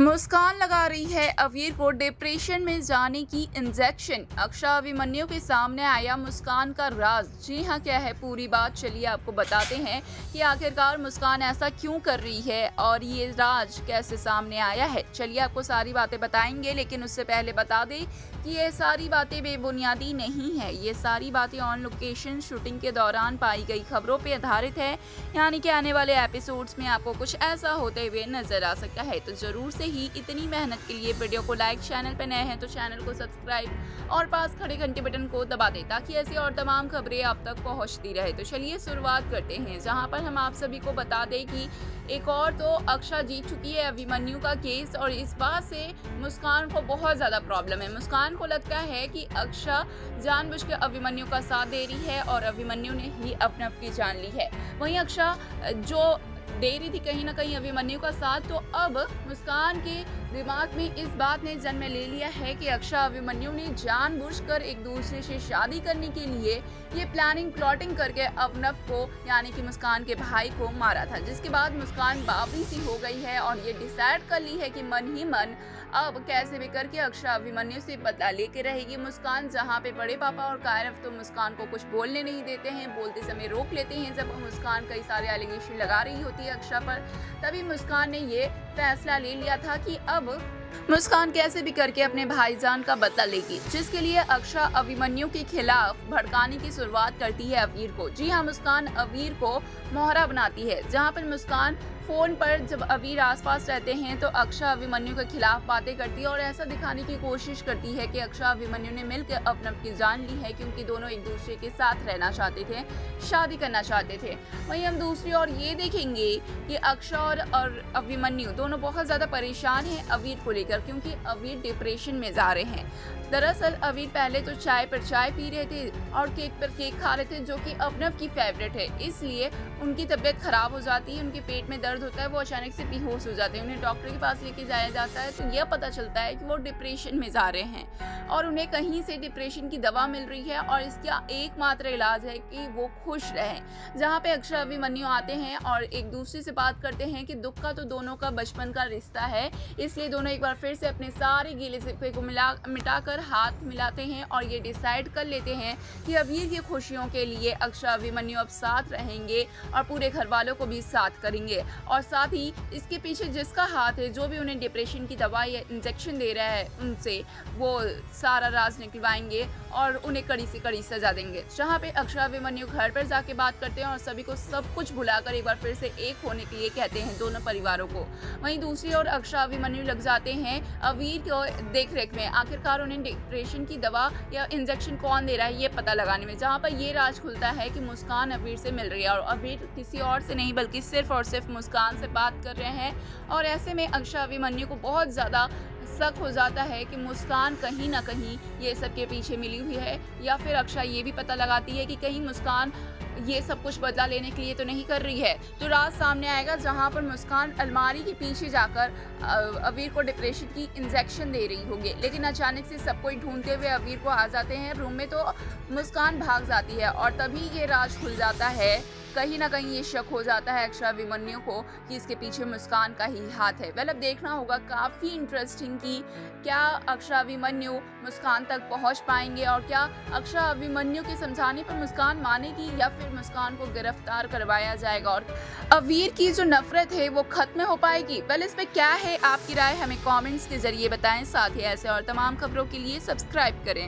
मुस्कान लगा रही है अवीर को डिप्रेशन में जाने की इंजेक्शन। अक्षय अभिमन्यु के सामने आया मुस्कान का राज। जी हाँ, क्या है पूरी बात, चलिए आपको बताते हैं कि आखिरकार मुस्कान ऐसा क्यों कर रही है और ये राज कैसे सामने आया है। चलिए आपको सारी बातें बताएंगे, लेकिन उससे पहले बता दें कि ये सारी बातें बेबुनियादी नहीं है। ये सारी बातें ऑन लोकेशन शूटिंग के दौरान पाई गई खबरों पर आधारित है, यानी कि आने वाले एपिसोड्स में आपको कुछ ऐसा होते हुए नजर आ सकता है। तो जरूर से ही इतनी मेहनत के लिए वीडियो को लाइक, चैनल पर नए हैं तो चैनल को सब्सक्राइब और पास खड़े घंटे बटन को दबा दें ताकि ऐसी और तमाम खबरें आप तक पहुंचती रहे। तो चलिए शुरुआत करते हैं, जहां पर हम आप सभी को बता दें कि एक और तो अक्षय जीत चुकी है अभिमन्यु का केस, और इस बात से मुस्कान को बहुत ज़्यादा प्रॉब्लम है। मुस्कान को लगता है कि अक्षय जानबूझ के अभिमन्यु का साथ दे रही है और अभिमन्यु ने ही अपने आप की जान ली है। वहीं अक्षय जो दे रही थी कहीं ना कहीं अभिमन्यु का साथ, तो अब मुस्कान के दिमाग में इस बात ने जन्म ले लिया है कि अक्षय अभिमन्यु ने जानबूझकर एक दूसरे से शादी करने के लिए ये प्लानिंग प्लॉटिंग करके अवनव को, यानी कि मुस्कान के भाई को मारा था, जिसके बाद मुस्कान बावरी सी हो गई है और ये डिसाइड कर ली है कि मन ही मन अब कैसे भी करके अक्षय अभिमन्यु से बदला लेके रहेगी मुस्कान। जहाँ पे बड़े पापा और कायरव तो मुस्कान को कुछ बोलने नहीं देते हैं, बोलते समय रोक लेते हैं जब मुस्कान कई सारे एलिगेशन लगा रही होती है अक्षय पर। तभी मुस्कान ने ये फैसला ले लिया था कि अब मुस्कान कैसे भी करके अपने भाईजान का बदला लेगी, जिसके लिए अक्षय अभिमन्यु के खिलाफ भड़काने की शुरुआत करती है अवीर को। जी हाँ, मुस्कान अवीर को मोहरा बनाती है, जहाँ पर मुस्कान फोन पर जब अवीर आसपास रहते हैं तो अक्षय अभिमन्यु के खिलाफ बातें करती है और ऐसा दिखाने की कोशिश करती है कि अक्षय अभिमन्यु ने मिलकर अवनव की जान ली है, क्योंकि दोनों एक दूसरे के साथ रहना चाहते थे, शादी करना चाहते थे। वहीं हम दूसरी ओर ये देखेंगे कि अक्षय और अभिमन्यु दोनों बहुत ज्यादा परेशान हैं अवीर को लेकर, क्योंकि अवीर डिप्रेशन में जा रहे हैं। दरअसल अवीर पहले तो चाय पर चाय पी रहे थे और केक पर केक खा रहे थे, जो कि अवनव की फेवरेट है, इसलिए उनकी तबीयत खराब हो जाती है, उनके पेट में दर्द होता है, वो अचानक से बेहोश हो जाते हैं। उन्हें डॉक्टर के पास लेके जाया जाता है तो यह पता चलता है कि वो डिप्रेशन में जा रहे हैं और उन्हें कहीं से डिप्रेशन की दवा मिल रही है और इसका एकमात्र इलाज है कि वो खुश रहें। जहाँ पे अक्षय अभिमन्यु आते हैं और एक दूसरे से बात करते हैं कि दुख का तो दोनों का बचपन का रिश्ता है, इसलिए दोनों एक बार फिर से अपने सारे गीले शिकवे को मिटाकर हाथ मिलाते हैं और ये डिसाइड कर लेते हैं कि अवीर की खुशियों के लिए अक्षय अभिमन्यु अब साथ रहेंगे और पूरे घर वालों को भी साथ करेंगे। और साथ ही इसके पीछे जिसका हाथ है, जो भी उन्हें डिप्रेशन की दवाई या इंजेक्शन दे रहा है, उनसे वो सारा राज निकलवाएंगे और उन्हें कड़ी से कड़ी सजा देंगे। जहाँ पे अक्षय अभिमन्यु घर पर जाके बात करते हैं और सभी को सब कुछ भुलाकर एक बार फिर से एक होने के लिए कहते हैं दोनों परिवारों को। वहीं दूसरी ओर अक्षय अभिमन्यु लग जाते हैं अवीर को देख रेख में, आखिरकार उन्हें डिप्रेशन की दवा या इंजेक्शन कौन दे रहा है ये पता लगाने में। जहाँ पर ये राज खुलता है कि मुस्कान अवीर से मिल रही है और अवीर किसी और से नहीं बल्कि सिर्फ और सिर्फ मुस्कान से बात कर रहे हैं। और ऐसे में अक्षय अभिमन्यु को बहुत ज़्यादा शक हो जाता है कि मुस्कान कहीं ना कहीं ये सब के पीछे मिली हुई है, या फिर अक्षय ये भी पता लगाती है कि कहीं मुस्कान ये सब कुछ बदला लेने के लिए तो नहीं कर रही है। तो राज सामने आएगा जहां पर मुस्कान अलमारी के पीछे जाकर अवीर को डिप्रेशन की इंजेक्शन दे रही होगी, लेकिन अचानक से सब कोई ढूंढते हुए अवीर को आ जाते हैं रूम में, तो मुस्कान भाग जाती है और तभी ये राज खुल जाता है। कहीं ना कहीं ये शक हो जाता है अक्षय अभिमन्यु को कि इसके पीछे मुस्कान का ही हाथ है। अब देखना होगा, काफ़ी इंटरेस्टिंग कि क्या अक्षय अभिमन्यु मुस्कान तक पहुंच पाएंगे और क्या अक्षय अभिमन्यु के समझाने पर मुस्कान मानेगी या फिर मुस्कान को गिरफ्तार करवाया जाएगा और अवीर की जो नफरत है वो खत्म हो पाएगी। इस पे क्या है आपकी राय, हमें कॉमेंट्स के जरिए बताएं। साथ ही ऐसे और तमाम खबरों के लिए सब्सक्राइब करें।